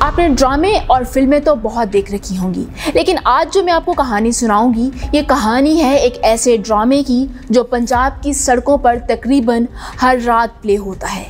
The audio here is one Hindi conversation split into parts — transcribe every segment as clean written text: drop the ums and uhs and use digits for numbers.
आपने ड्रामे और फिल्में तो बहुत देख रखी होंगी, लेकिन आज जो मैं आपको कहानी सुनाऊंगी ये कहानी है एक ऐसे ड्रामे की जो पंजाब की सड़कों पर तकरीबन हर रात प्ले होता है।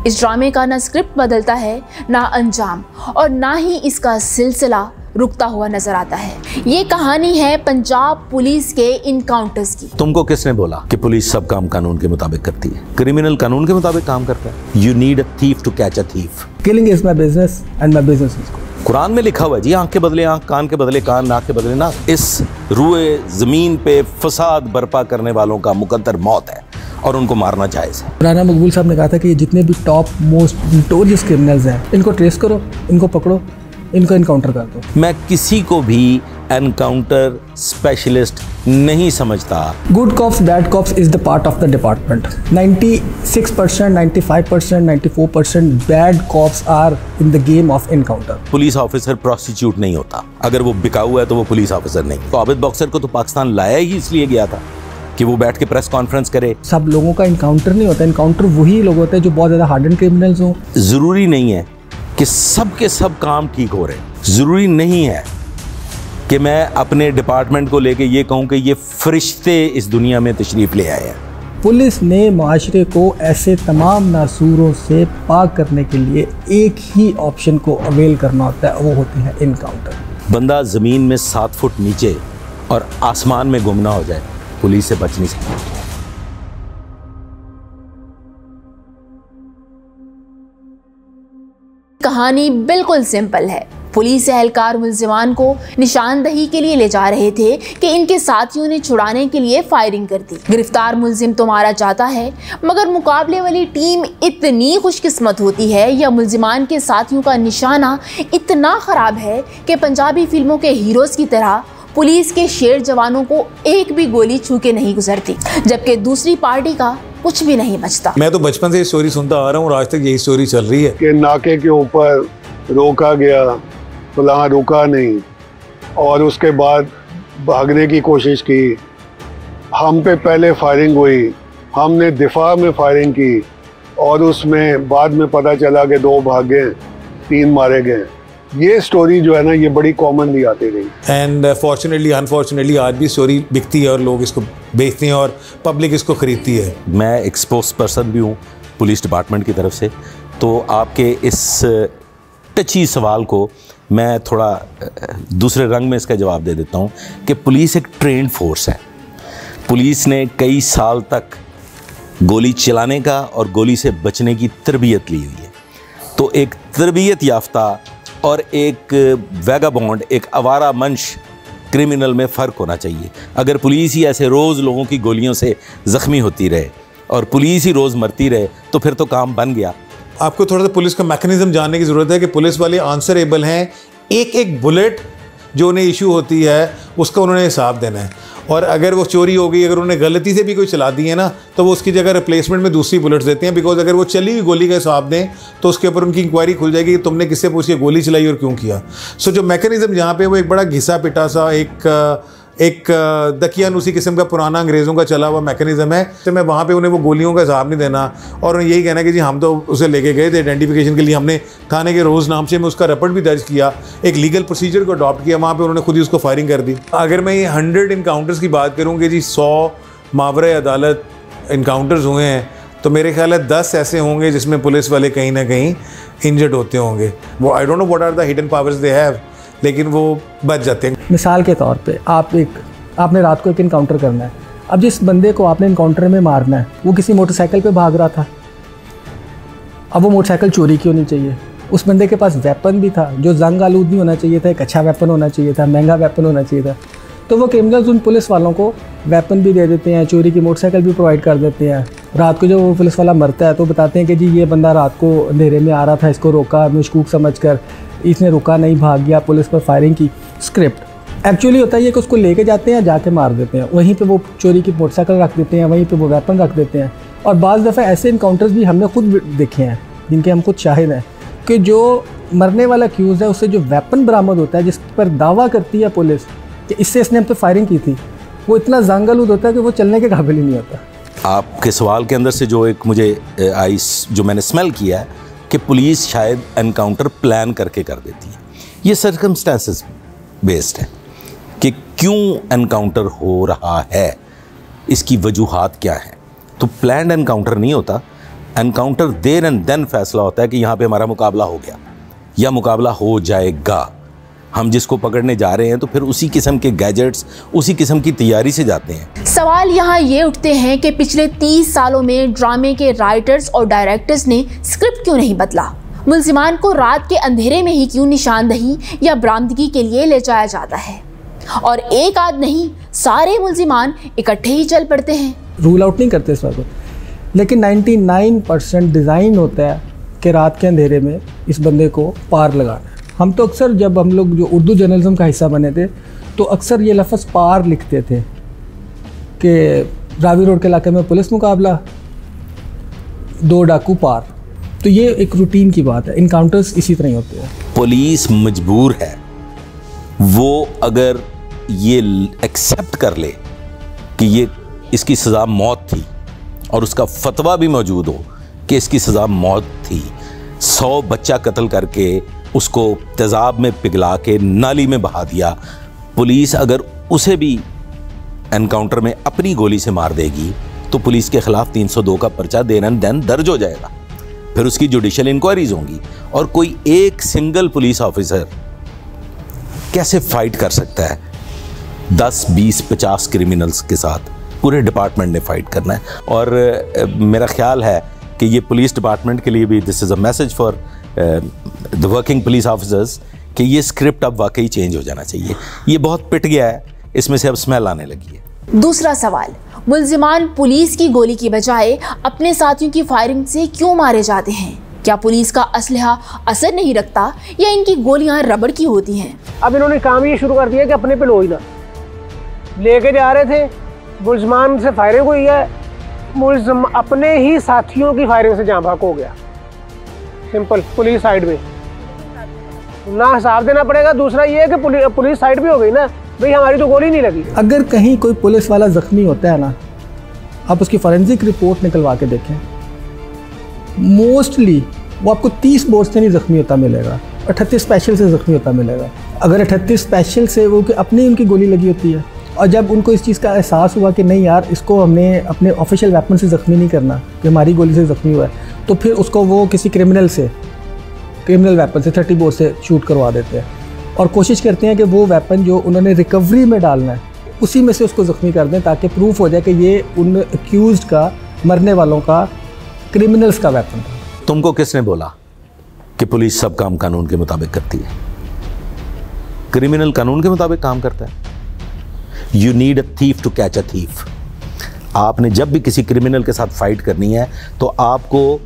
इस ड्रामे का ना स्क्रिप्ट बदलता है, ना अंजाम, और ना ही इसका सिलसिला रुकता हुआ नजर आता है। ये कहानी है पंजाब पुलिस के इनकाउंटर्स की। तुमको किसने बोला कि पुलिस सब काम कानून के मुताबिक करती है? क्रिमिनल कानून के मुताबिक काम करता है। You need a thief to catch a thief. Killing is my business and my business is good. Quran में लिखा हुआ है जी, आंख के बदले आंख, कान के बदले कान, नाक के बदले नाक। इस रुए जमीन पे फसाद बर्पा करने वालों का मुकद्दर मौत है और उनको मारना जायज़ है। राना मकबूल साहब ने कहा था कि जितने भी टॉप मोस्ट नोटोरियस क्रिमिनल्स हैं इनको ट्रेस करो, इनको पकड़ो, इनको इनकाउंटर कर दो। मैं किसी को भी एनकाउंटर स्पेशलिस्ट नहीं समझता। Good cops bad cops is the part of the department. 96%, 95%, 94% bad cops are in the game of encounter. Police officer prostitute नहीं होता। अगर वो बिकाऊ है तो वो पुलिस ऑफिसर नहीं। तो आबिद बॉक्सर को तो पाकिस्तान लाया ही इसलिए गया था कि वो बैठ के प्रेस कॉन्फ्रेंस करे। सब लोगों का इनकाउंटर नहीं होता। इनकाउंटर वही लोग होते हैं जो बहुत ज़्यादा हार्डन क्रिमिनल्स हों। जरूरी नहीं है कि सब के सब काम ठीक हो रहे। जरूरी नहीं है कि मैं अपने डिपार्टमेंट को लेके ये कहूँ कि ये फरिश्ते इस दुनिया में तशरीफ ले आए हैं। पुलिस ने माशरे को ऐसे तमाम नासूरों से पाक करने के लिए एक ही ऑप्शन को अवेल करना होता है, वो होते हैं इनकाउंटर। बंदा ज़मीन में 7 फुट नीचे और आसमान में गुमना हो जाए, पुलिस से बच नहीं सकता। कहानी बिल्कुल सिंपल है। पुलिस एहलकार मुल्जिमान को निशानदही के लिए ले जा रहे थे कि इनके साथियों ने छुड़ाने के लिए फायरिंग कर दी। गिरफ्तार मुल्जिम तो मारा जाता है, मगर मुकाबले वाली टीम इतनी खुशकिस्मत होती है या मुल्जिमान के साथियों का निशाना इतना ख़राब है कि पंजाबी फिल्मों के हीरोज़ की तरह पुलिस के शेर जवानों को एक भी गोली छू के नहीं गुजरती, जबकि दूसरी पार्टी का कुछ भी नहीं बचता। मैं तो बचपन से ये स्टोरी सुनता आ रहा हूँ और आज तक यही स्टोरी चल रही है कि नाके के ऊपर रोका गया, फलां रुका नहीं, और उसके बाद भागने की कोशिश की। हम पे पहले फायरिंग हुई, हमने दिफा में फायरिंग की और उसमें बाद में पता चला कि 2 भागे, 3 मारे गए। ये स्टोरी जो है ना, ये बड़ी कॉमनली आती रही। एंड फॉर्चुनेटली अनफॉर्चुनेटली आज भी स्टोरी बिकती है और लोग इसको बेचते हैं और पब्लिक इसको खरीदती है। मैं एक स्पोक्स पर्सन भी हूँ पुलिस डिपार्टमेंट की तरफ से, तो आपके इस टची सवाल को मैं थोड़ा दूसरे रंग में इसका जवाब दे देता हूँ कि पुलिस एक ट्रेंड फोर्स है। पुलिस ने कई साल तक गोली चलाने का और गोली से बचने की तरबियत ली हुई है। तो एक तरबियत याफ्ता और एक वैगाबॉन्ड, एक आवारा मंश क्रिमिनल में फ़र्क होना चाहिए। अगर पुलिस ही ऐसे रोज़ लोगों की गोलियों से ज़ख्मी होती रहे और पुलिस ही रोज़ मरती रहे तो फिर तो काम बन गया। आपको थोड़ा सा पुलिस का मैकेनिज्म जानने की ज़रूरत है कि पुलिस वाले आंसरेबल हैं। एक एक बुलेट जो उन्हें इशू होती है उसका उन्होंने हिसाब देना है, और अगर वो चोरी हो गई, अगर उन्हें गलती से भी कोई चला दी है ना, तो वो उसकी जगह रिप्लेसमेंट में दूसरी बुलेट्स देते हैं। बिकॉज अगर वो चली हुई गोली का हिसाब दें तो उसके ऊपर उनकी इंक्वायरी खुल जाएगी कि तुमने किससे पूछ के गोली चलाई और क्यों किया। सो जो मैकेनिज्म यहाँ पे वो एक बड़ा घिसा पिटा सा एक दकियानुसी किस्म का पुराना अंग्रेज़ों का चला हुआ मैकेनिज्म है। तो मैं वहाँ पे उन्हें वो गोलियों का हिसाब नहीं देना और यही कहना कि जी हम तो उसे लेके गए थे आइडेंटिफिकेशन के लिए, हमने थाने के रोज़ नाम से में उसका रिपोर्ट भी दर्ज किया, एक लीगल प्रोसीजर को अडॉप्ट किया, वहाँ पे उन्होंने खुद ही उसको फायरिंग कर दी। अगर मैं ये 100 इनकाउंटर्स की बात करूँ कि जी 100 मावरे अदालत इनकाउंटर्स हुए हैं, तो मेरे ख्याल है 10 ऐसे होंगे जिसमें पुलिस वाले कहीं ना कहीं इंजर्ड होते होंगे। वो I don't know what are the hidden powers they have, लेकिन वो बच जाते हैं। मिसाल के तौर पे आपने रात को एक इनकाउंटर करना है। अब जिस बंदे को आपने इनकाउंटर में मारना है वो किसी मोटरसाइकिल पे भाग रहा था। अब वो मोटरसाइकिल चोरी की होनी चाहिए। उस बंदे के पास वेपन भी था जो जंग आलूद नहीं होना चाहिए था, एक अच्छा वेपन होना चाहिए था, महंगा वेपन होना चाहिए था। तो वो क्रिमिनल्स उन पुलिस वालों को वेपन भी दे देते हैं, चोरी की मोटरसाइकिल भी प्रोवाइड कर देते हैं। रात को जब वो पुलिस वाला मरता है तो बताते हैं कि जी ये बंदा रात को अंधेरे में आ रहा था, इसको रोका मशकूक समझकर, इसने रुका नहीं, भाग गया, पुलिस पर फायरिंग की। स्क्रिप्ट एक्चुअली होता है ये कि उसको लेके जाते हैं, जाके मार देते हैं, वहीं पे वो चोरी की मोटरसाइकिल रख देते हैं, वहीं पे वो वेपन रख देते हैं। और बाज़ दफ़ा ऐसे इनकाउंटर्स भी हमने खुद देखे हैं जिनके हम खुद शाहिद हैं कि जो मरने वाला एक्यूज़ है उससे जो वेपन बरामद होता है, जिस पर दावा करती है पुलिस कि इससे इसने हम पे फायरिंग की थी, वो इतना जंगलूद होता है कि वो चलने के काबिल ही नहीं होता। आपके सवाल के अंदर से जो एक मुझे आई, जो मैंने स्मेल किया है कि पुलिस शायद एनकाउंटर प्लान करके कर देती है। ये सर्कमस्टेंसेस बेस्ड है कि क्यों एनकाउंटर हो रहा है, इसकी वजूहात क्या हैं। तो प्लान्ड एनकाउंटर नहीं होता, एनकाउंटर देयर एंड देन फैसला होता है कि यहाँ पे हमारा मुकाबला हो गया या मुकाबला हो जाएगा। हम जिसको पकड़ने जा रहे हैं तो फिर उसी किस्म के गैजेट्स, उसी किस्म की तैयारी से जाते हैं। सवाल यहाँ ये उठते हैं कि पिछले 30 सालों में ड्रामे के राइटर्स और डायरेक्टर्स ने स्क्रिप्ट क्यों नहीं बदला? मुल्जिमान को रात के अंधेरे में ही क्यों निशानदही या बरामदगी के लिए ले जाया जाता है और एक आध नहीं सारे मुल्जिमान इकट्ठे ही चल पड़ते हैं? रूल आउट नहीं करते इस बात को, लेकिन 99% डिज़ाइन होता है कि रात के अंधेरे में इस बंदे को पार लगाना है। हम तो अक्सर जब हम लोग जो उर्दू जर्नलिज्म का हिस्सा बने थे तो अक्सर ये लफ्ज़ पार लिखते थे कि रावी रोड के इलाके में पुलिस मुकाबला, 2 डाकू पार। तो ये एक रूटीन की बात है, इनकाउंटर्स इसी तरह ही होते हैं। पुलिस मजबूर है, वो अगर ये एक्सेप्ट कर ले कि ये इसकी सज़ा मौत थी और उसका फतवा भी मौजूद हो कि इसकी सज़ा मौत थी, 100 बच्चा कत्ल करके उसको तेज़ाब में पिघला के नाली में बहा दिया, पुलिस अगर उसे भी एनकाउंटर में अपनी गोली से मार देगी तो पुलिस के ख़िलाफ़ 302 का पर्चा देन एंड देन दर्ज हो जाएगा। फिर उसकी जुडिशल इंक्वायरीज होंगी और कोई एक सिंगल पुलिस ऑफिसर कैसे फाइट कर सकता है 10, 20, 50 क्रिमिनल्स के साथ? पूरे डिपार्टमेंट ने फाइट करना है। और मेरा ख्याल है कि ये पुलिस डिपार्टमेंट के लिए भी this is a message for the working police officers कि ये स्क्रिप्ट अब वाकई चेंज हो जाना चाहिए। ये बहुत पिट गया है, इसमें से अब स्मेल आने लगी है। दूसरा सवाल, मुल्जिमान पुलिस की गोली की बजाय अपने साथियों की फायरिंग से क्यों मारे जाते हैं? क्या पुलिस का असलहा असर नहीं रखता या इनकी गोलियां रबड़ की होती हैं? अब इन्होंने काम ये शुरू कर दिया कि अपने पे लो ही ना, लेके जा रहे थे, मुल्जिमान से फायरिंग हुई है, मुल्जिम अपने ही साथियों की फायरिंग से जाँ भाग हो गया। सिंपल, पुलिस साइड में ना हिसाब देना पड़ेगा। दूसरा ये है कि पुलिस साइड भी हो गई ना, भाई हमारी तो गोली नहीं लगी। अगर कहीं कोई पुलिस वाला ज़ख्मी होता है ना, आप उसकी फॉरेंसिक रिपोर्ट निकलवा के देखें, मोस्टली वो आपको 30 बोर से नहीं ज़ख्मी होता मिलेगा, 38 स्पेशल से ज़ख्मी होता मिलेगा। अगर 38 स्पेशल से वो कि अपनी उनकी गोली लगी होती है और जब उनको इस चीज़ का एहसास हुआ कि नहीं यार इसको हमने अपने ऑफिशियल वेपन से ज़ख्मी नहीं करना कि हमारी गोली से ज़ख्मी हुआ है, तो फिर उसको वो किसी क्रिमिनल वेपन से 30 बोर से शूट करवा देते हैं और कोशिश करते हैं कि वो वेपन जो उन्होंने रिकवरी में डालना है उसी में से उसको ज़ख्मी कर दें ताकि प्रूफ हो जाए कि ये उन एक्यूज़्ड का, मरने वालों का, क्रिमिनल्स का वेपन था। तुमको किसने बोला कि पुलिस सब काम कानून के मुताबिक करती है? क्रिमिनल कानून के मुताबिक काम करता है। You need a thief to catch a thief. आपने जब भी किसी क्रिमिनल के साथ फाइट करनी है तो आपको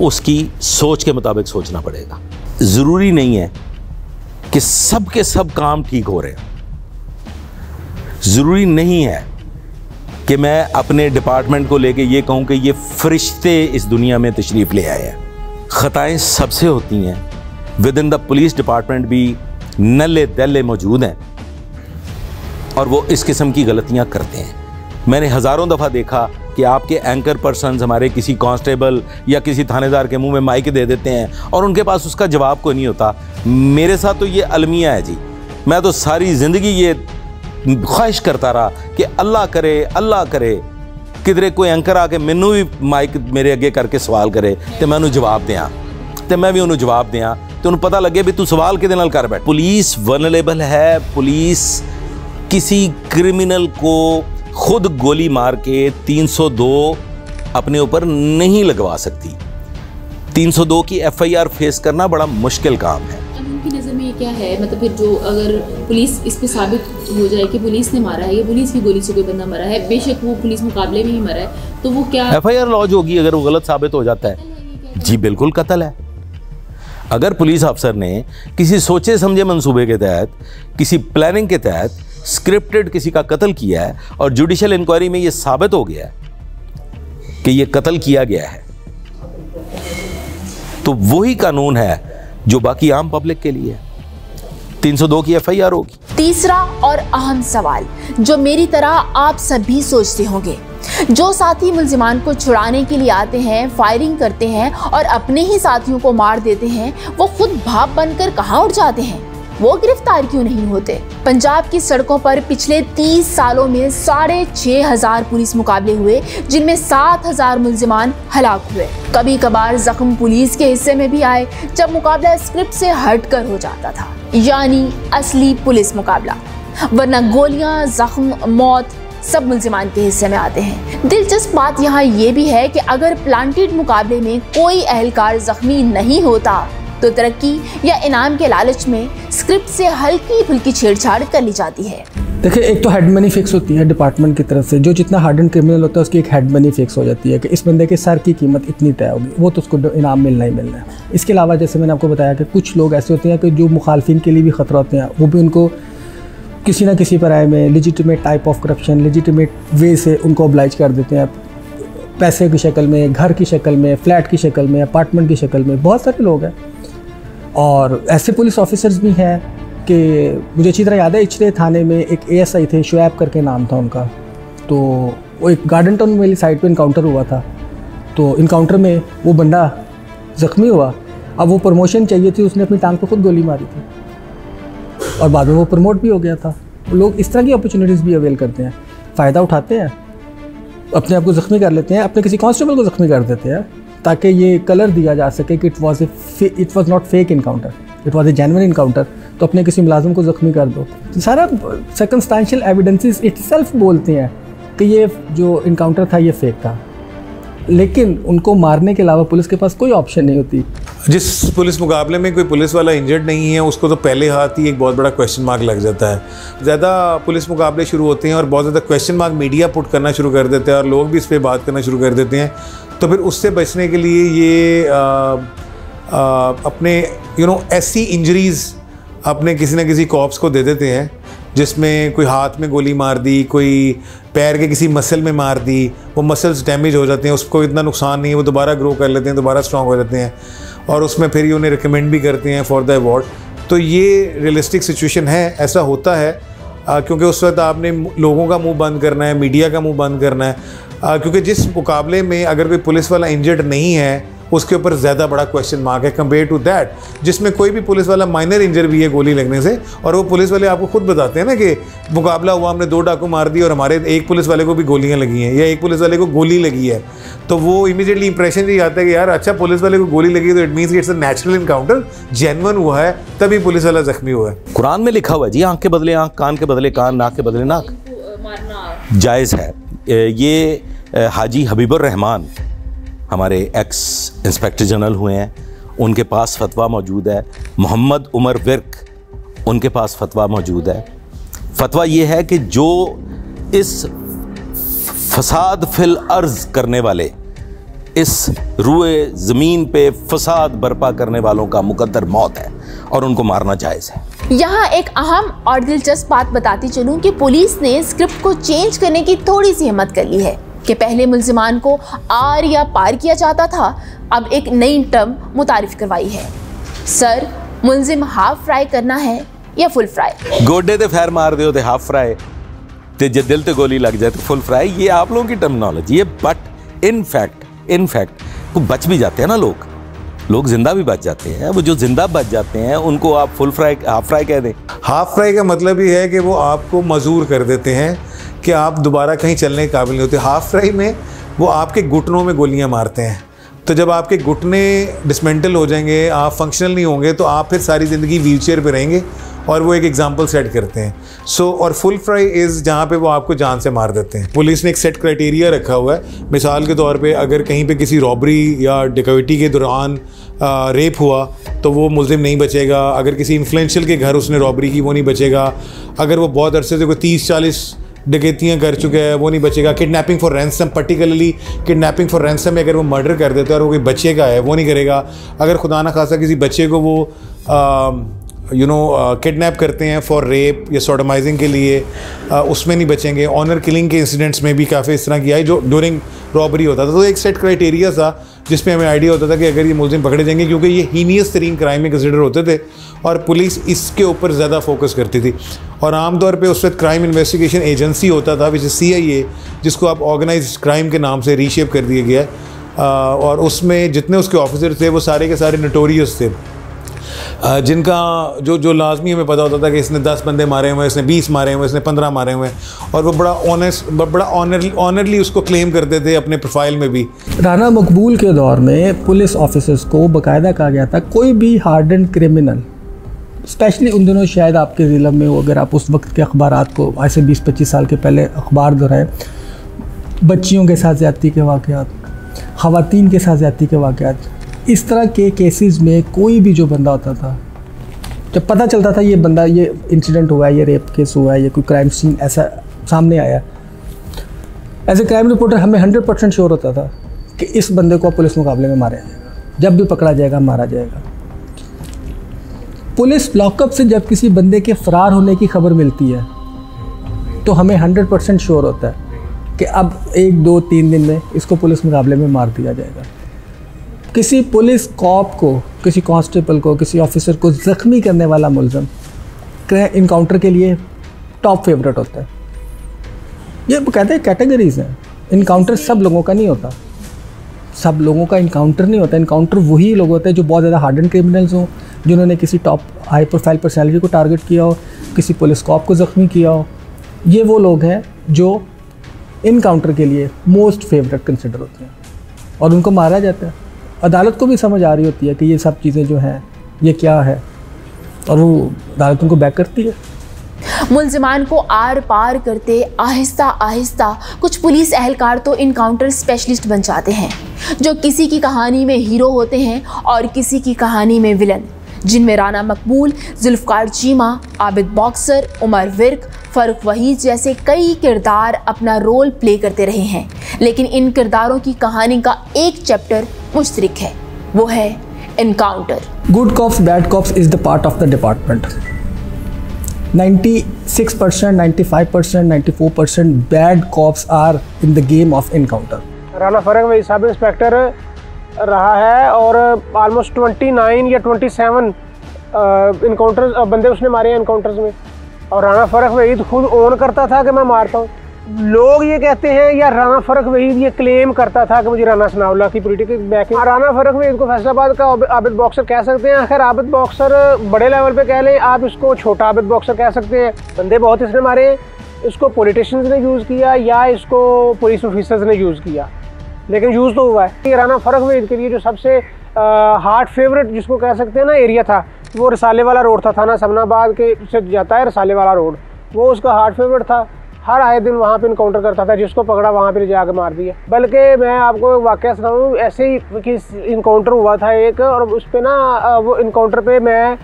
उसकी सोच के मुताबिक सोचना पड़ेगा। ज़रूरी नहीं है कि सब के सब काम ठीक हो रहे हैं। ज़रूरी नहीं है कि मैं अपने डिपार्टमेंट को लेके ये कहूँ कि ये फरिश्ते इस दुनिया में तशरीफ़ ले आए हैं। ख़ताएँ सबसे होती हैं। With in the police department भी नल्ले दल्ले मौजूद हैं और वो इस किस्म की गलतियाँ करते हैं। मैंने हज़ारों दफ़ा देखा कि आपके एंकर पर्सन्स हमारे किसी कांस्टेबल या किसी थानेदार के मुंह में माइक दे देते हैं और उनके पास उसका जवाब कोई नहीं होता। मेरे साथ तो ये अलमिया है जी। मैं तो सारी ज़िंदगी ये ख्वाहिश करता रहा कि अल्लाह करे किधरे कोई एंकर आके मैनू भी माइक मेरे अगे करके सवाल करे तो मैं उन्हें जवाब दें, तो मैं भी उन्हें जवाब दें, तो उन्हें पता लगे भी तू सवाल किहदे नाल कर बैठ। पुलिस वनरेबल है। पुलिस किसी क्रिमिनल को खुद गोली मार के 302 अपने ऊपर नहीं लगवा सकती। 302 की FIR फेस करना बड़ा मुश्किल काम है। उनकी नज़र में ये क्या है, मतलब फिर जो अगर पुलिस इस पे साबित हो जाए कि पुलिस ने मारा है या पुलिस की गोली से कोई बंदा मरा है, बेशक वो पुलिस मुकाबले में ही मरा है, तो वो क्या FIR लॉन्च होगी अगर वो गलत साबित हो जाता है? जी बिल्कुल कत्ल है। अगर पुलिस अफसर ने किसी सोचे समझे मंसूबे के तहत, किसी प्लानिंग के तहत स्क्रिप्टेड किसी का कत्ल किया है और जुडिशल इंक्वायरी में ये साबित हो गया है कि ये कत्ल किया गया है, तो वही कानून है जो बाकी आम पब्लिक के लिए है। 302 की FIR होगी। तीसरा और अहम सवाल जो मेरी तरह आप सभी सोचते होंगे, जो साथी मुल्जिमान को छुड़ाने के लिए आते हैं, फायरिंग करते हैं और अपने ही साथियों को मार देते हैं, वो खुद भाप बनकर कहाँ उड़ जाते हैं? वो गिरफ्तार क्यों नहीं होते? पंजाब की सड़कों पर पिछले 30 सालों में 6,500 पुलिस मुकाबले हुए, जिनमें 7,000 मुल्जिमान हलाक हुए। कभी कभार जख्म पुलिस के हिस्से में भी आए जब मुकाबला स्क्रिप्ट से हटकर हो जाता था, यानी असली पुलिस मुकाबला, वरना गोलियां, जख्म, मौत सब मुल्जिमान के हिस्से में आते हैं। दिलचस्प बात यहाँ ये भी है कि अगर प्लांटेड मुकाबले में कोई अहलकार जख्मी नहीं होता तो तरक्की या इनाम के लालच में स्क्रिप्ट से हल्की फुल्की छेड़छाड़ कर ली जाती है। देखिए, एक तो हेड मनी फिक्स होती है डिपार्टमेंट की तरफ से, जो जितना हार्डन क्रिमिनल होता है उसकी एक हेड मनी फिक्स हो जाती है कि इस बंदे के सर की कीमत इतनी तय होगी, वो तो उसको इनाम मिलना ही मिलना है। इसके अलावा जैसे मैंने आपको बताया कि कुछ लोग ऐसे होते हैं कि जो मुखालफिन के लिए भी ख़तरा होते हैं, वो भी उनको किसी ना किसी पराए में legitimate type of corruption, legitimate way से उनको ऑब्लाइज कर देते हैं, पैसे की शक्ल में, घर की शक्ल में, फ्लैट की शक्ल में, अपार्टमेंट की शक्ल में। बहुत सारे लोग हैं और ऐसे पुलिस ऑफिसर्स भी हैं कि मुझे अच्छी तरह याद है, इचरे थाने में एक ASI थे, शुएब करके नाम था उनका। तो वो एक गार्डन टाउन वाली साइड पे इनकाउंटर हुआ था, तो इनकाउंटर में वो बंदा ज़ख्मी हुआ। अब वो प्रमोशन चाहिए थी, उसने अपनी टांग पे खुद गोली मारी थी और बाद में वो प्रमोट भी हो गया था। लोग इस तरह की अपॉर्चुनिटीज़ भी अवेल करते हैं, फ़ायदा उठाते हैं, अपने आप को ज़ख्मी कर लेते हैं, अपने किसी कांस्टेबल को ज़ख्मी कर देते हैं ताकि ये कलर दिया जा सके कि it was not fake encounter, it was a genuine encounter. तो अपने किसी मुलाजिम को ज़ख्मी कर दो। तो सारा सर्कमस्टेंशियल एविडेंसेस इटसेल्फ बोलते हैं कि ये जो इनकाउंटर था ये फेक था, लेकिन उनको मारने के अलावा पुलिस के पास कोई ऑप्शन नहीं होती। जिस पुलिस मुकाबले में कोई पुलिस वाला इंजर्ड नहीं है, उसको तो पहले हाथ ही एक बहुत बड़ा क्वेश्चन मार्क लग जाता है। ज़्यादा पुलिस मुकाबले शुरू होते हैं और बहुत ज़्यादा क्वेश्चन मार्क मीडिया पुट करना शुरू कर देते हैं और लोग भी इस पर बात करना शुरू कर देते हैं। तो फिर उससे बचने के लिए ये अपने ऐसी इंजरीज़ अपने किसी न किसी कॉप्स को दे देते हैं, जिसमें कोई हाथ में गोली मार दी, कोई पैर के किसी मसल में मार दी, वो मसल्स डैमेज हो जाते हैं, उसको इतना नुकसान नहीं है, वो दोबारा ग्रो कर लेते हैं, दोबारा स्ट्रॉन्ग हो जाते हैं और उसमें फिर ये उन्हें रिकमेंड भी करते हैं फॉर द अवार्ड। तो ये रियलिस्टिक सिचुएशन है, ऐसा होता है क्योंकि उस वक्त आपने लोगों का मुंह बंद करना है, मीडिया का मुंह बंद करना है, क्योंकि जिस मुकाबले में अगर कोई पुलिस वाला इंजर्ड नहीं है उसके ऊपर ज़्यादा बड़ा क्वेश्चन मार्क है कंपेयर टू दैट जिसमें कोई भी पुलिस वाला माइनर इंजर भी है गोली लगने से। और वो पुलिस वाले आपको खुद बताते हैं ना कि मुकाबला हुआ, हमने 2 डाकू मार दी और हमारे एक पुलिस वाले को भी गोलियां लगी हैं या एक पुलिस वाले को गोली लगी है, तो वो इमीडिएटली इंप्रेशन ये आता है कि यार अच्छा पुलिस वाले को गोली लगी तो it means it's a natural encounter, genuine हुआ है, तभी पुलिस वाला जख्मी हुआ है। कुरान में लिखा हुआ है जी, आँख के बदले आँख, कान के बदले कान, नाक के बदले नाक, जायज़ है। ये हाजी हबीबुर रहमान हमारे एक्स इंस्पेक्टर जनरल हुए हैं, उनके पास फतवा मौजूद है। मोहम्मद उमर विर्क, उनके पास फतवा मौजूद है। फतवा ये है कि जो इस फसाद फिल अर्ज करने वाले, इस रुए ज़मीन पे फसाद बर्पा करने वालों का मुकद्दर मौत है और उनको मारना जायज़ है। यहाँ एक अहम और दिलचस्प बात बताती चलूँ कि पुलिस ने स्क्रिप्ट को चेंज करने की थोड़ी सी हिम्मत कर ली है कि पहले मुल्जिमान को आर या पार किया जाता था, अब एक नई टर्म मुतारिफ करवाई है। सर, मुल्जिम हाफ फ्राई करना है या फुल फ्राई? गोडे ते फैर मार दो तो हाफ फ्राई, ते जे दिल ते गोली लग जाए तो फुल फ्राई, ये आप लोगों की टर्मिनोलॉजी है। बट इन फैक्ट बच भी जाते हैं ना लोग जिंदा भी बच जाते हैं। वो जो जिंदा बच जाते हैं उनको आप फुल फ्राई, हाफ फ्राई कह दें। हाफ फ्राई का मतलब ये है कि वो आपको मजूर कर देते हैं कि आप दोबारा कहीं चलने के काबिल नहीं होते। हाफ फ्राई में वो आपके घुटनों में गोलियां मारते हैं, तो जब आपके घुटने डिसमेंटल हो जाएंगे, आप फंक्शनल नहीं होंगे, तो आप फिर सारी ज़िंदगी व्हीलचेयर पे रहेंगे और वो एक एग्जांपल सेट करते हैं। और फुल फ्राई इज़ जहाँ पे वो आपको जान से मार देते हैं। पुलिस ने एक सेट क्राइटेरिया रखा हुआ है। मिसाल के तौर पे अगर कहीं पे किसी रॉबरी या डकैती के दौरान रेप हुआ तो वो मुल्जिम नहीं बचेगा। अगर किसी इन्फ्लुएंशियल के घर उसने रॉबरी की, वो नहीं बचेगा। अगर वो बहुत अरसे से कोई 30-40 डकैतियाँ कर चुके हैं, वो नहीं बचेगा। Kidnapping for ransom, particularly kidnapping for ransom में अगर वो मर्डर कर देता है और वो कोई बच्चे का है, वो नहीं करेगा। अगर खुदा ना खासा किसी बच्चे को वो किडनैप करते हैं फॉर रेप या सोडोमाइजिंग के लिए, उसमें नहीं बचेंगे। ऑनर किलिंग के इंसिडेंट्स में भी काफ़ी इस तरह किया है जो ड्यूरिंग रॉबरी होता था। तो एक सेट क्राइटेरिया था जिसमें हमें आइडिया होता था कि अगर ये मुलजिम पकड़े जाएंगे, क्योंकि ये हीनियस तरीन क्राइम में कंसिडर होते थे और पुलिस इसके ऊपर ज़्यादा फोकस करती थी। और आमतौर पे उस वक्त क्राइम इन्वेस्टिगेशन एजेंसी होता था विच CIA, जिसको अब ऑर्गेनाइज क्राइम के नाम से रीशेप कर दिया गया है। और उसमें जितने उसके ऑफिसर थे वो सारे के सारे नोटोरियस थे, जिनका जो लाजमी हमें पता होता था कि इसने 10 बंदे मारे हुए हैं, इसने 20 मारे हुए हैं, इसने 15 मारे हुए हैं, और वो बड़ा ऑनरली उसको क्लेम करते थे अपने प्रोफाइल में भी। राना मकबूल के दौर में पुलिस ऑफिसर्स को बाकायदा कहा गया था कोई भी हार्डन क्रिमिनल, स्पेशली उन दिनों शायद आपके ज़िले में हो, अगर आप उस वक्त के अखबारात को आज से 20-25 साल के पहले अखबार दोहराएं, बच्चियों के साथ ज़्यादती के वाक़यात, ख़वातीन के साथ ज़्यादती के वाक़यात, इस तरह के केसेस में कोई भी जो बंदा होता था, जब पता चलता था ये बंदा, ये इंसिडेंट हुआ है, ये रेप केस हुआ है, ये कोई क्राइम सीन ऐसा सामने आया, एज ए क्राइम रिपोर्टर हमें 100% श्योर होता था कि इस बंदे को पुलिस मुकाबले में मारा जाएगा, जब भी पकड़ा जाएगा मारा जाएगा। पुलिस लॉकअप से जब किसी बंदे के फ़रार होने की खबर मिलती है तो हमें 100% श्योर होता है कि अब 1, 2, 3 दिन में इसको पुलिस मुकाबले में मार दिया जाएगा। किसी पुलिस कॉप को, किसी कांस्टेबल को, किसी ऑफिसर को ज़ख्मी करने वाला मुलज़िम इनकाउंटर के लिए टॉप फेवरेट होता है। ये कहते हैं कैटेगरीज़ हैं, इनकाउंटर सब लोगों का नहीं होता, सब लोगों का इनकाउंटर नहीं होता। इनकाउंटर वही लोग होते हैं जो बहुत ज़्यादा हार्डन क्रिमिनल्स हों, जिन्होंने किसी टॉप हाई प्रोफाइल पर्सनैलिटी को टारगेट किया हो, किसी पुलिस कॉप को ज़ख्मी किया हो। ये वो लोग हैं जो इनकाउंटर के लिए मोस्ट फेवरेट कंसिडर होते हैं और उनको मारा जाता है। अदालत को भी समझ आ रही होती है कि ये सब चीज़ें जो हैं ये क्या है, और वो अदालत उनको बैक करती है। मुलजिमान को आर पार करते आहिस्ता आहिस्ता कुछ पुलिस एहलकार तो इनकाउंटर स्पेशलिस्ट बन जाते हैं, जो किसी की कहानी में हीरो होते हैं और किसी की कहानी में विलन, जिनमें राना मकबूल, जुल्फ़कार चीमा, आबिद बॉक्सर, उमर विर्क, फ़ारूक वहीद जैसे कई किरदार अपना रोल प्ले करते रहे हैं। लेकिन इन किरदारों की कहानी का एक चैप्टर मुश्तरक है, वो है encounter. Good cops bad cops is the part of the department. 96%, 95%, 94% bad cops are in the game of encounter. Rana Farooq Waheed sub inspector रहा है और ऑलमोस्ट 29 या 27 इनकाउंटर्स बंदे उसने मारे हैं इनकाउंटर्स में, और राना फ़ारूक वहीद खुद ओन करता था कि मैं मारता हूँ। लोग ये कहते हैं या राना फ़ारूक वहीद ये क्लेम करता था कि मुझे राना सनाउल्लाह की पॉलिटिकल बैकिंग। राना फ़ारूक वहीद को फैसलाबाद का आबिद बॉक्सर कह सकते हैं। खैर आबिद बॉक्सर बड़े लेवल पे कह लें, आप इसको छोटा आबिद बॉक्सर कह सकते हैं। बंदे बहुत इसने मारे हैं, इसको पॉलिटिशियंस ने यूज़ किया या इसको पुलिस ऑफिसर्स ने यूज़ किया, लेकिन यूज़ तो हुआ है। ये राना फ़ारूक वहीद के लिए जो सबसे हार्ट फेवरेट जिसको कह सकते हैं ना एरिया था, वो रसाले वाला रोड था, थाना समनाबाद के से जाता है रसाले वाला रोड, वो उसका हार्ट फेवरेट था। हर आए दिन वहाँ पे इनकाउंटर करता था, जिसको पकड़ा वहाँ पे ले जाकर मार दिया। बल्कि मैं आपको एक वाक़या सुनाऊँ, ऐसे ही कि इनकाउंटर हुआ था एक, और उस पर ना वो इनकाउंटर पे मैं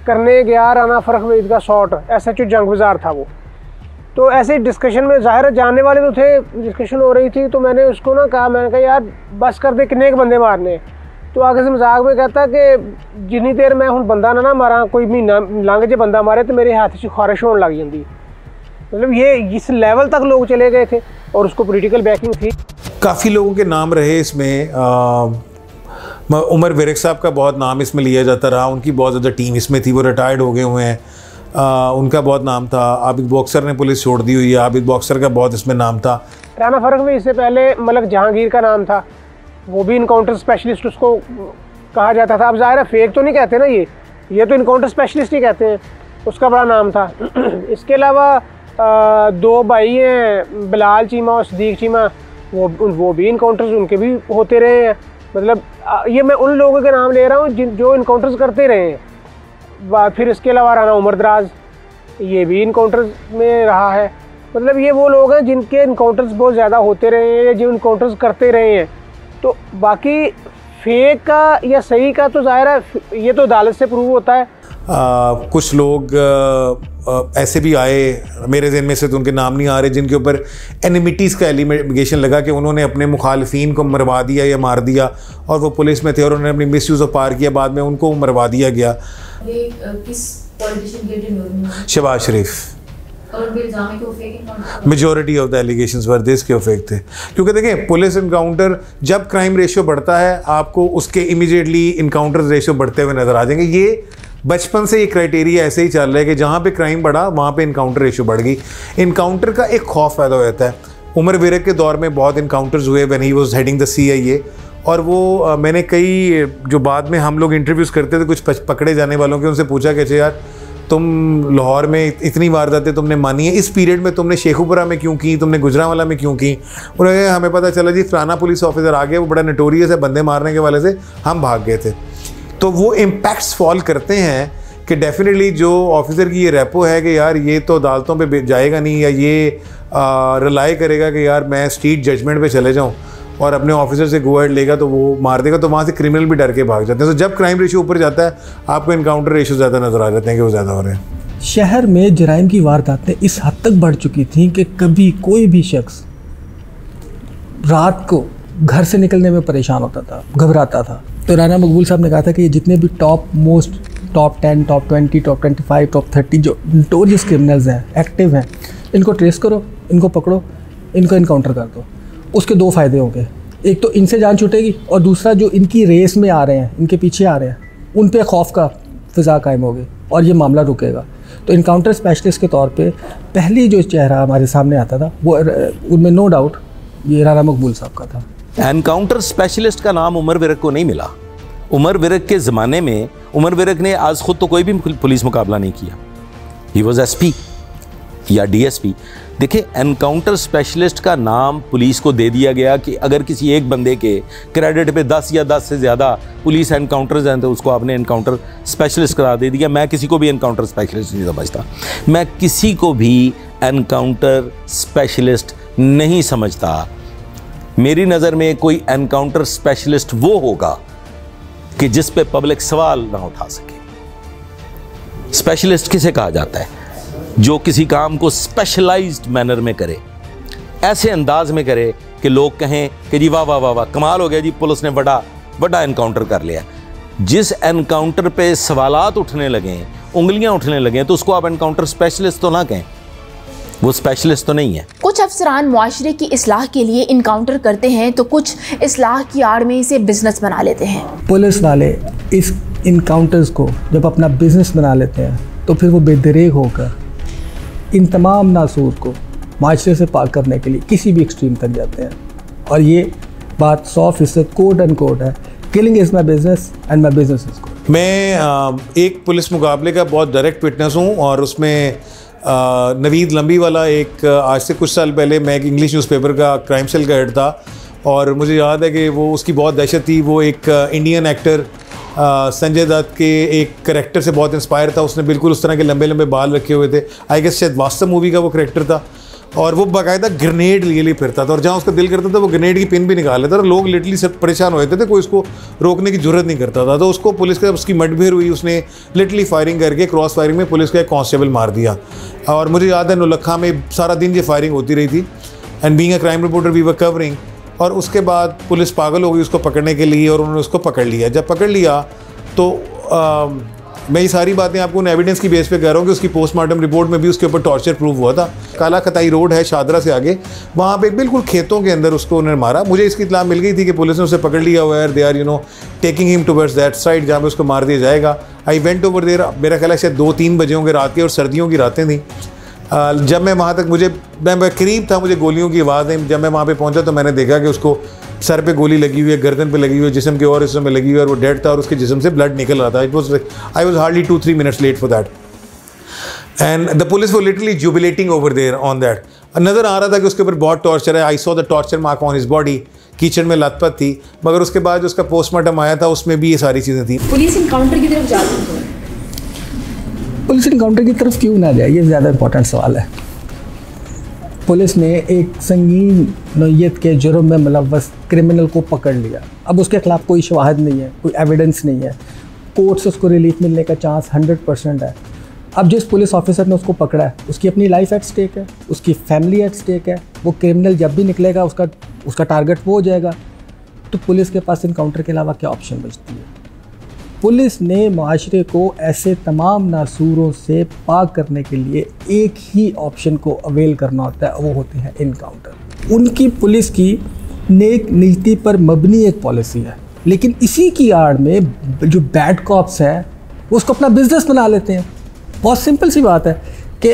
करने गया राना फ़ारूक वहीद का शॉट, SHO जंग बाज़ार था वो। तो ऐसे डिस्कशन में ज़ाहिर जानने वाले तो थे, डिस्कशन हो रही थी, तो मैंने उसको ना कहा, मैंने कहा यार बस कर दे, कितने के बंदे मारने। तो आगे से मजाक में कहता कि जिन्नी देर मैं हूँ बंदा ना मारा, कोई महीना लंघ जे बंदा मारे तो मेरे हाथ से खारिश होने लग जाती। मतलब ये इस लेवल तक लोग चले गए थे और उसको पॉलिटिकल बैकिंग थी। काफ़ी लोगों के नाम रहे इसमें। उमर विर्क साहब का बहुत नाम इसमें लिया जाता रहा, उनकी बहुत ज़्यादा टीम इसमें थी, वो रिटायर्ड हो गए हुए हैं, उनका बहुत नाम था। आबिद बॉक्सर ने पुलिस छोड़ दी हुई है, आबिद बॉक्सर का बहुत इसमें नाम था। राना फ़ारूक में इससे पहले मलक जहांगीर का नाम था, वो भी इनकाउंटर स्पेशलिस्ट उसको कहा जाता था। अब ज़ाहिर है फेक तो नहीं कहते ना, ये तो इनकाउंटर स्पेशलिस्ट ही कहते हैं, उसका बड़ा नाम था। इसके अलावा 2 भाई हैं, बिलाल चीमा और सदीक चीमा, वो भी इनकाउंटर्स उनके भी होते रहे हैं। मतलब ये मैं उन लोगों के नाम ले रहा हूँ जो इनकाउंटर्स करते रहे हैं। फिर इसके अलावा राना उमर दराज, ये भी इनकाउंटर्स में रहा है। मतलब ये वो लोग हैं जिनके इनकाउंटर्स बहुत ज़्यादा होते रहे हैं, जो इनकाउंटर्स करते रहे हैं। तो बाकी फेक का या सही का तो ज़ाहिर है ये तो अदालत से प्रूव होता है। कुछ लोग ऐसे भी आए मेरे ज़हन में से, तो उनके नाम नहीं आ रहे, जिनके ऊपर एनिमिटीज़ का एलिगेशन लगा कि उन्होंने अपने मुखालिफिन को मरवा दिया या मार दिया, और वो पुलिस में थे और उन्होंने अपनी मिसयूज़ ऑफ पावर किया, बाद में उनको मरवा दिया गया। ये किस पॉलिटिशियन के? Shahbaz Sharif. Majority of the allegations were this के फेक थे, क्योंकि देखें पुलिस इनकाउंटर जब क्राइम रेशियो बढ़ता है आपको उसके इमीडिएटली इनकाउंटर रेशियो बढ़ते हुए नजर आ जाएंगे। ये बचपन से ये क्राइटेरिया ऐसे ही चल रहा है कि जहाँ पे क्राइम बढ़ा वहाँ पे इनकाउंटर रेशियो बढ़ गई। इनकाउंटर का एक खौफ पैदा हो जाता है। उमर विरक के दौर में बहुत इनकाउंटर्स हुए when he was heading the CIA, और वो मैंने कई जो बाद में हम लोग इंटरव्यूज़ करते थे कुछ पकड़े जाने वालों के, उनसे पूछा कि अच्छा यार तुम लाहौर में इतनी वारदातें तुमने मानी है, इस पीरियड में तुमने शेखुपुरा में क्यों की, तुमने गुजरांवाला में क्यों की? उन्होंने हमें पता चला जी फलाना पुलिस ऑफिसर आ गया, वो बड़ा नोटोरियस है बंदे मारने के वाले से, हम भाग गए थे। तो वो इम्पैक्ट्स फॉल करते हैं कि डेफिनेटली जो ऑफिसर की ये रेपो है कि यार ये तो अदालतों पे जाएगा नहीं, या ये रिलाई करेगा कि यार मैं स्ट्रीट जजमेंट पे चले जाऊं और अपने ऑफिसर से गो हेड लेगा तो वो मार देगा, तो वहाँ से क्रिमिनल भी डर के भाग जाते हैं। तो जब क्राइम रेशियो ऊपर जाता है आपको इनकाउंटर रेशियो ज़्यादा नज़र आ जाते हैं कि वो ज़्यादा हो रहे हैं। शहर में जराइम की वारदातें इस हद तक बढ़ चुकी थी कि कभी कोई भी शख्स रात को घर से निकलने में परेशान होता था, घबराता था। तो राना मकबूल साहब ने कहा था कि ये जितने भी टॉप 10, टॉप 20, टॉप 25, टॉप 30 जो नोटोरियस क्रिमिनल्स हैं, एक्टिव हैं, इनको ट्रेस करो, इनको पकड़ो, इनको इनकाउंटर कर दो। उसके दो फ़ायदे होंगे, एक तो इनसे जान छूटेगी और दूसरा जो इनकी रेस में आ रहे हैं, इनके पीछे आ रहे हैं, उन पे खौफ का फ़िज़ा कायम होगी और ये मामला रुकेगा। तो इनकाउंटर स्पेशलिस्ट के तौर पे पहली जो चेहरा हमारे सामने आता था वो उनमें नो डाउट ये राना मकबूल साहब का था। एनकाउंटर स्पेशलिस्ट का नाम उमर विरक को नहीं मिला। उमर विरक के ज़माने में उमर विरक ने आज खुद तो कोई भी पुलिस मुकाबला नहीं किया, ही वॉज SP या DSP। देखिए एनकाउंटर स्पेशलिस्ट का नाम पुलिस को दे दिया गया कि अगर किसी एक बंदे के क्रेडिट पे 10 या 10 से ज़्यादा पुलिस एनकाउंटर्स हैं तो उसको आपने एनकाउंटर स्पेशलिस्ट करा दे दिया। मैं किसी को भी एनकाउंटर स्पेशलिस्ट नहीं समझता, मैं किसी को भी एनकाउंटर स्पेशलिस्ट नहीं समझता। मेरी नज़र में कोई एनकाउंटर स्पेशलिस्ट वो होगा कि जिस पे पब्लिक सवाल ना उठा सके। स्पेशलिस्ट किसे कहा जाता है? जो किसी काम को स्पेशलाइज्ड मैनर में करे, ऐसे अंदाज में करे कि लोग कहें कि जी वाह वाह वाह वाह कमाल हो गया जी, पुलिस ने बड़ा एनकाउंटर कर लिया। जिस एनकाउंटर पे सवालात उठने लगे, उंगलियां उठने लगे, तो उसको आप एनकाउंटर स्पेशलिस्ट तो ना कहें, वो स्पेशलिस्ट तो नहीं है। कुछ अफसरान मुआशरे की इस्लाह के लिए इनकाउंटर करते हैं तो कुछ इस्लाह की आड़ में इसे बिजनेस बना लेते हैं। पुलिस वाले इस इनकाउंटर्स को जब अपना बिजनेस बना लेते हैं तो फिर वो बेदरेग होकर इन तमाम नासूर को माशरे से पार करने के लिए किसी भी एक्सट्रीम तक जाते हैं। और ये बात 100% कोड एंड कोड है, killing is my business and my business is code. मैं एक पुलिस मुकाबले का बहुत डायरेक्ट विटनेस हूँ, और उसमें नवीद लंबी वाला एक आज से कुछ साल पहले मैं एक इंग्लिश न्यूज़पेपर का क्राइम सेल का हेड था, और मुझे याद है कि वो उसकी बहुत दहशत थी। वो एक इंडियन एक्टर संजय दत्त के एक करेक्टर से बहुत इंस्पायर था। उसने बिल्कुल उस तरह के लंबे लंबे बाल रखे हुए थे, आई गेस शायद वास्तव मूवी का वो करेक्टर था, और वो बाकायदा ग्रेनेड लिए फिरता था, और जहाँ उसका दिल करता था वो ग्रेनेड की पिन भी निकाल लेता था, और लोग लिटरली सब परेशान हो जाते थे, कोई उसको रोकने की जरूरत नहीं करता था। तो उसको पुलिस के उसकी मटभेड़ हुई, उसने लिटरली फायरिंग करके क्रॉस फायरिंग में पुलिस का एक कांस्टेबल मार दिया। और मुझे याद है नौलखा में सारा दिन ये फायरिंग होती रही थी, and being a crime reporter we were covering. और उसके बाद पुलिस पागल हो गई उसको पकड़ने के लिए, और उन्होंने उसको पकड़ लिया। जब पकड़ लिया तो मैं ये सारी बातें आपको उन एविडेंस की बेस पे कह रहा हूँ कि उसकी पोस्टमार्टम रिपोर्ट में भी उसके ऊपर टॉर्चर प्रूव हुआ था। काला खताई रोड है शादरा से आगे, वहाँ पे बिल्कुल खेतों के अंदर उसको उन्होंने मारा। मुझे इसकी इत्तला मिल गई थी कि पुलिस ने उसे पकड़ लिया हुआ है, they are taking him towards that side जहाँ पे उसको मार दिया जाएगा। आई वेंट ओवर देयर, मेरा ख्याल है शायद 2-3 बजे होंगे रात के, और सर्दियों की रातें थी। जब मैं वहाँ तक मैं करीब था, मुझे गोलियों की आवाज़ आई। जब मैं वहाँ पे पहुँचा तो मैंने देखा कि उसको सर पे गोली लगी हुई है, गर्दन पे लगी हुई है, जिस्म के और हिस्सों में लगी हुई है, और वो डेड था और उसके जिस्म से ब्लड निकल रहा था। I was hardly 2-3 minutes late for that, and the police वो literally jubilating over there on that. नज़र आ रहा था कि उसके ऊपर बहुत टॉर्चर है। I saw the torture mark on his body, कीचड़ में लथपथ थी। मगर उसके बाद जो उसका पोस्टमार्टम आया था उसमें भी ये सारी चीज़ें थी। पुलिस इनकाउंटर की तरफ जाती है, पुलिस इनकाउंटर की तरफ क्यों ना जाए, ये ज़्यादा इंपॉर्टेंट सवाल है। पुलिस ने एक संगीन नौयत के जुर्म में मुलव्वस क्रिमिनल को पकड़ लिया। अब उसके खिलाफ कोई शवाहद नहीं है, कोई एविडेंस नहीं है, कोर्ट से उसको रिलीफ मिलने का चांस 100% है। अब जिस पुलिस ऑफिसर ने उसको पकड़ा है उसकी अपनी लाइफ एट स्टेक है, उसकी फैमिली एट स्टेक है। वो क्रिमिनल जब भी निकलेगा उसका टारगेट वो हो जाएगा। तो पुलिस के पास इनकाउंटर के अलावा क्या ऑप्शन बचती है? पुलिस ने माशरे को ऐसे तमाम नासूरों से पाक करने के लिए एक ही ऑप्शन को अवेल करना होता है, वो होते हैं इनकाउंटर। उनकी पुलिस की नेक नीति पर मबनी एक पॉलिसी है, लेकिन इसी की आड़ में जो बैड कॉप्स हैं वो उसको अपना बिजनेस बना लेते हैं। बहुत सिंपल सी बात है कि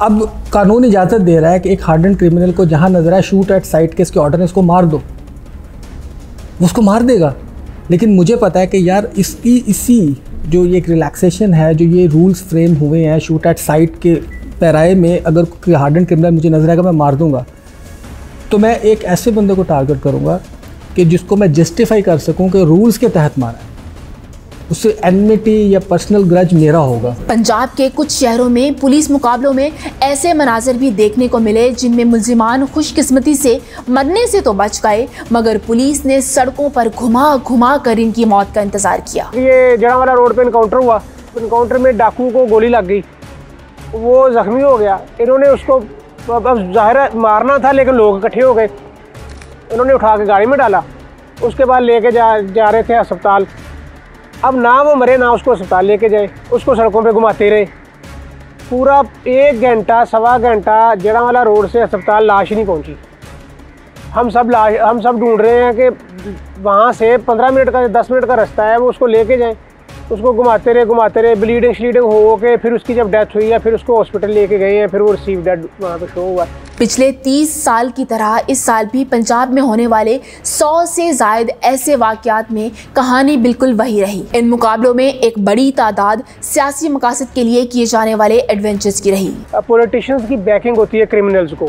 अब कानून इजाज़त दे रहा है कि एक हार्डन क्रिमिनल को जहाँ नजर आए शूट एट साइट के इसके ऑर्डर है उसको मार दो, वो उसको मार देगा। लेकिन मुझे पता है कि यार इसी जो ये एक रिलैक्सेशन है, जो ये रूल्स फ्रेम हुए हैं शूट एट साइट के पैराए में, अगर कोई हार्डन क्रिमिनल मुझे नजर आएगा मैं मार दूंगा, तो मैं एक ऐसे बंदे को टारगेट करूंगा कि जिसको मैं जस्टिफाई कर सकूं कि रूल्स के तहत मारा है, उससे एनमिटी या पर्सनल ग्रज मेरा होगा। पंजाब के कुछ शहरों में पुलिस मुकाबलों में ऐसे मनाजर भी देखने को मिले जिनमें मुल्जिमान खुशकिस्मती से मरने से तो बच गए, मगर पुलिस ने सड़कों पर घुमा घुमा कर इनकी मौत का इंतजार किया। ये जड़ावाला रोड पे इनकाउंटर हुआ, इनकाउंटर में डाकू को गोली लग गई, वो जख्मी हो गया। इन्होंने उसको अब ज़ाहिर मारना था लेकिन लोग इकट्ठे हो गए, इन्होंने उठा के गाड़ी में डाला, उसके बाद लेके जा रहे थे अस्पताल। अब ना वो मरे ना उसको अस्पताल लेके जाए, उसको सड़कों पे घुमाते रहे पूरा 1 घंटा सवा घंटा। जड़ावाला रोड से अस्पताल लाश नहीं पहुंची। हम सब ढूंढ रहे हैं कि वहाँ से 15 मिनट का 10 मिनट का रास्ता है, वो उसको लेके जाएं, उसको घुमाते रहे, ब्लीडिंग हो के फिर उसकी जब डेथ हुई है फिर उसको हॉस्पिटल लेके गए हैं, फिर वो रिसीव डेड वहाँ पे शो हुआ। पिछले 30 साल की तरह इस साल भी पंजाब में होने वाले 100 से ज़ायद ऐसे वाक़यात में कहानी बिल्कुल वही रही। इन मुकाबलों में एक बड़ी तादाद सियासी मकासद के लिए किए जाने वाले एडवेंचर्स की रही। पॉलिटिशियंस की बैकिंग होती है क्रिमिनल्स को।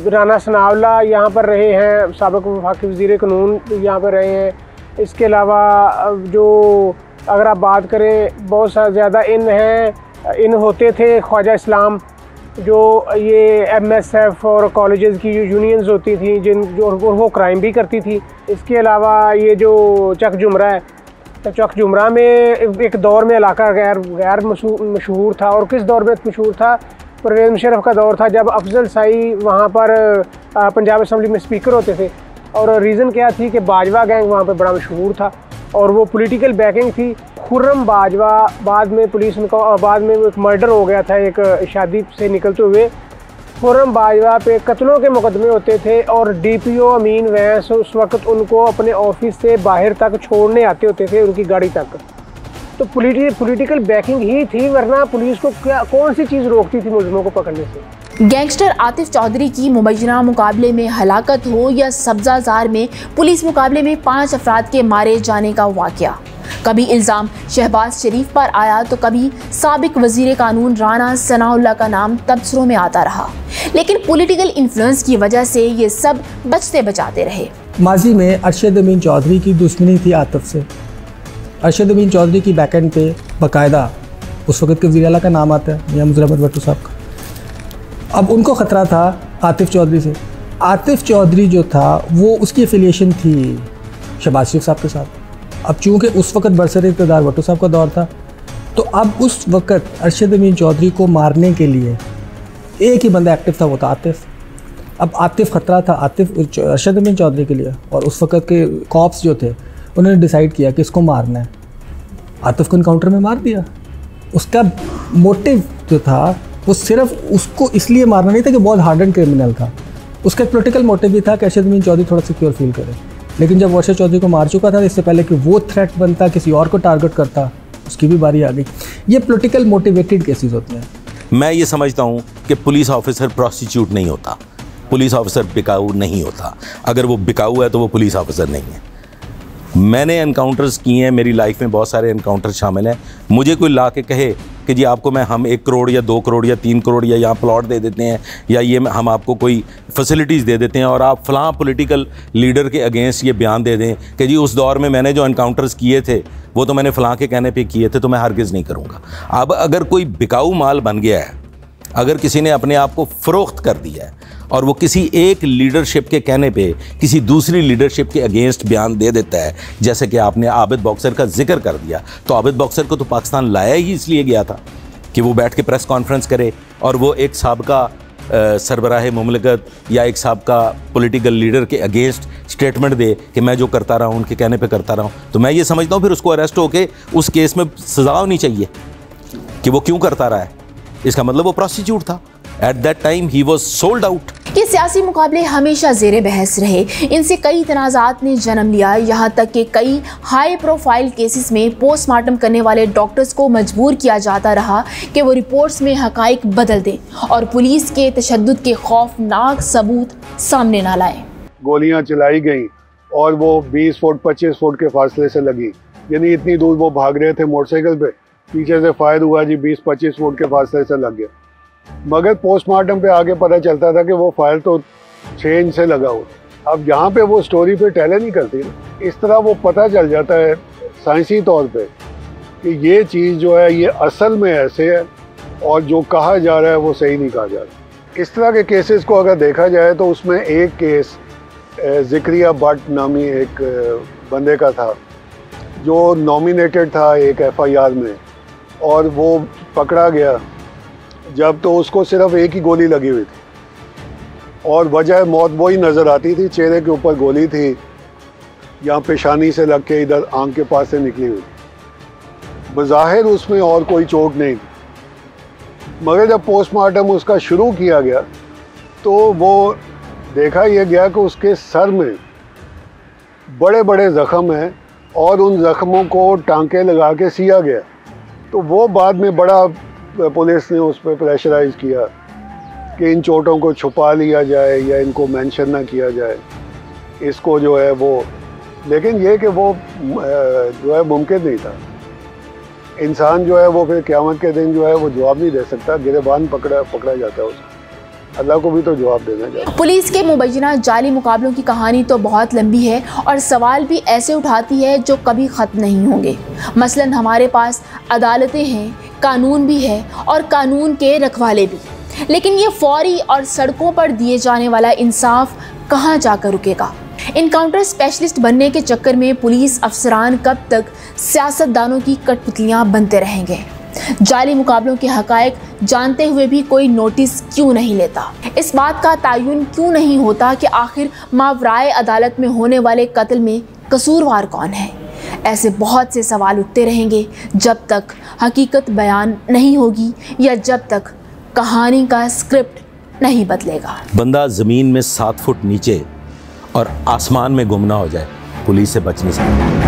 राना सनावला यहाँ पर रहे हैं, साबिक़ वफाकी वज़ीर कानून यहाँ पर रहे हैं। इसके अलावा जो अगर आप बात करें बहुत ज़्यादा इन होते थे ख्वाजा इस्लाम, जो ये MSF और कॉलेजेस की जो यूनियंस होती थी जो वो क्राइम भी करती थी। इसके अलावा ये जो चक जुमरा है, तो चक जुमरा में एक दौर में इलाका गैर मशहूर था। और किस दौर में मशहूर था? परवेज़ मुशर्रफ का दौर था, जब अफजल साई वहाँ पर पंजाब असम्बली में स्पीकर होते थे। और रीज़न क्या थी कि बाजवा गैंग वहाँ पर बड़ा मशहूर था और वो पॉलिटिकल बैकिंग थी। खुर्रम बाजवा बाद में पुलिस उनको बाद में एक मर्डर हो गया था एक शादी से निकलते हुए। खुर्रम बाजवा पे कत्लों के मुकदमे होते थे और DPO अमीन वैस उस वक्त उनको अपने ऑफिस से बाहर तक छोड़ने आते होते थे, उनकी गाड़ी तक। तो पॉलिटिकल बैकिंग ही थी, वरना पुलिस को कौन सी चीज़ रोकती थी मुल्ज़िमों को पकड़ने से। गैंगस्टर आतिफ चौधरी की मुबैना मुकाबले में हलाकत हो या सब्जाजार में पुलिस मुकाबले में 5 अफराद के मारे जाने का वाक़या, कभी इल्ज़ाम शहबाज शरीफ पर आया तो कभी साबिक वज़ीर कानून राना सनाउल्लाह का नाम तबसरों में आता रहा, लेकिन पॉलिटिकल इन्फ्लुएंस की वजह से ये सब बचते बचाते रहे। माजी में अरशद अमीन चौधरी की दुश्मनी थी आतिफ से। अरशद अमीन चौधरी की बैकएंड पे बाकायदा उस वक्त के वज़ीर आला का नाम आता है, मियां मुज़र अहमद भट्टो साहब का। अब उनको ख़तरा था आतिफ चौधरी से। आतिफ चौधरी जो था वो उसकी एफिलिएशन थी शहबाज शरीफ साहब के साथ। अब चूँकि उस वक्त बरसर इक़्तिदार भट्टो साहब का दौर था, तो अब उस वक्त अरशद अमीन चौधरी को मारने के लिए एक ही बंदा एक्टिव था, वो था आतिफ। अब आतिफ ख़तरा था अरशद अमीन चौधरी के लिए, और उस वक्त के कॉप्स जो थे उन्होंने डिसाइड किया कि इसको मारना है। आतिफ को इनकाउंटर में मार दिया। उसका मोटिव जो था वो सिर्फ उसको इसलिए मारना नहीं था कि बहुत हार्डन क्रिमिनल था, उसका एक पॉलिटिकल मोटिव भी था कि अरशद अमीन चौधरी थोड़ा सिक्योर फील करे। लेकिन जब अरशद चौधरी को मार चुका था, इससे पहले कि वो थ्रेट बनता किसी और को टारगेट करता, उसकी भी बारी आ गई। ये पॉलिटिकल मोटिवेटेड केसेस होते हैं। मैं ये समझता हूँ कि पुलिस ऑफिसर प्रोस्टिट्यूट नहीं होता, पुलिस ऑफिसर बिकाऊ नहीं होता। अगर वो बिकाऊ है तो वो पुलिस ऑफिसर नहीं है। मैंने एनकाउंटर्स किए हैं, मेरी लाइफ में बहुत सारे एनकाउंटर शामिल हैं। मुझे कोई ला के कहे कि जी आपको हम 1 करोड़ या 2 करोड़ या 3 करोड़ या यहाँ प्लॉट दे देते हैं, या ये हम आपको कोई फैसिलिटीज़ दे देते हैं, और आप फ़लाँ पॉलिटिकल लीडर के अगेंस्ट ये बयान दे दें कि जी उस दौर में मैंने जो एनकाउंटर्स किए थे वो तो मैंने फ़लाँ के कहने पे किए थे, तो मैं हरगिज़ नहीं करूँगा। अब अगर कोई बिकाऊ माल बन गया है, अगर किसी ने अपने आप को फ़रोख्त कर दिया है और वो किसी एक लीडरशिप के कहने पे किसी दूसरी लीडरशिप के अगेंस्ट बयान दे देता है, जैसे कि आपने आबिद बॉक्सर का जिक्र कर दिया, तो आबिद बॉक्सर को तो पाकिस्तान लाया ही इसलिए गया था कि वो बैठ के प्रेस कॉन्फ्रेंस करे और वो एक साबका सरबराह मुमलिकत या एक साबका पॉलिटिकल लीडर के अगेंस्ट स्टेटमेंट दे कि मैं जो करता रहा हूँ उनके कहने पे करता रहा हूँ, तो मैं ये समझता हूँ फिर उसको अरेस्ट होके उस केस में सजा होनी चाहिए कि वो क्यों करता रहा है। इसका मतलब वो प्रोस्टिट्यूट था। At that time he was sold out. ये सियासी मुकाबले हमेशा जेरे बहस रहे। इनसे कई तनाज़ात ने जन्म लिया, यहाँ तक कि कई हाई प्रोफाइल केसेस में पोस्टमार्टम करने वाले डॉक्टर्स को मजबूर किया जाता रहा कि वो रिपोर्ट्स में हकाइक बदल दें और पुलिस के तशद्दुद के खौफनाक सबूत सामने ना लाएं। गोलियां चलाई गई और वो 20 फुट 25 फुट के फासले से लगी, यानी इतनी दूर वो भाग रहे थे मोटरसाइकिल पे, पीछे से फायर हुआ जी, 20-25 फुट के फासले से लग गया। मगर पोस्टमार्टम पे आगे पता चलता था कि वो फायर तो 6 इंच से लगा हुआ। अब यहाँ पे वो स्टोरी पे टेल नहीं करती ना, इस तरह वो पता चल जाता है साइंसी तौर पे कि ये चीज़ जो है ये असल में ऐसे है और जो कहा जा रहा है वो सही नहीं कहा जा रहा। इस तरह के केसेस को अगर देखा जाए तो उसमें एक केस ज़िक्रिया भट्ट नामी एक बंदे का था जो नॉमिनेटेड था एक FIR में, और वो पकड़ा गया जब तो उसको सिर्फ एक ही गोली लगी हुई थी और वजह मौत वही नज़र आती थी, चेहरे के ऊपर गोली थी, यहाँ पेशानी से लग के इधर आंख के पास से निकली हुई। बज़ाहिर उसमें और कोई चोट नहीं थी, मगर जब पोस्टमार्टम उसका शुरू किया गया तो वो देखा यह गया कि उसके सर में बड़े बड़े ज़ख़म हैं और उन ज़ख़मों को टांके लगा के सिया गया। तो वो बाद में बड़ा पुलिस ने उस पर प्रेशराइज़ किया कि इन चोटों को छुपा लिया जाए या इनको मेंशन ना किया जाए, इसको जो है वो, लेकिन ये कि वो जो है मुमकिन नहीं था। इंसान जो है वो फिर क़यामत के दिन जो है वो जवाब नहीं दे सकता, गिरबान पकड़ा जाता है उसको, अल्लाह को भी तो जवाब देना चाहिए। पुलिस के मुबैना जाली मुकाबलों की कहानी तो बहुत लंबी है और सवाल भी ऐसे उठाती है जो कभी ख़त्म नहीं होंगे। मसलन हमारे पास अदालतें हैं, कानून भी है और कानून के रखवाले भी, लेकिन ये फौरी और सड़कों पर दिए जाने वाला इंसाफ कहाँ जाकर रुकेगा? इनकाउंटर स्पेशलिस्ट बनने के चक्कर में पुलिस अफसरान कब तक सियासतदानों की कठपुतलियाँ बनते रहेंगे? जाली मुकाबलों के हकायक जानते हुए भी कोई नोटिस क्यों नहीं लेता? इस बात का तयन क्यों नहीं होता कि आखिर मावराए अदालत में होने वाले कत्ल में कसूरवार कौन है? ऐसे बहुत से सवाल उठते रहेंगे जब तक हकीकत बयान नहीं होगी या जब तक कहानी का स्क्रिप्ट नहीं बदलेगा। बंदा ज़मीन में 7 फुट नीचे और आसमान में गुम ना हो जाए, पुलिस से बच नहीं सकता।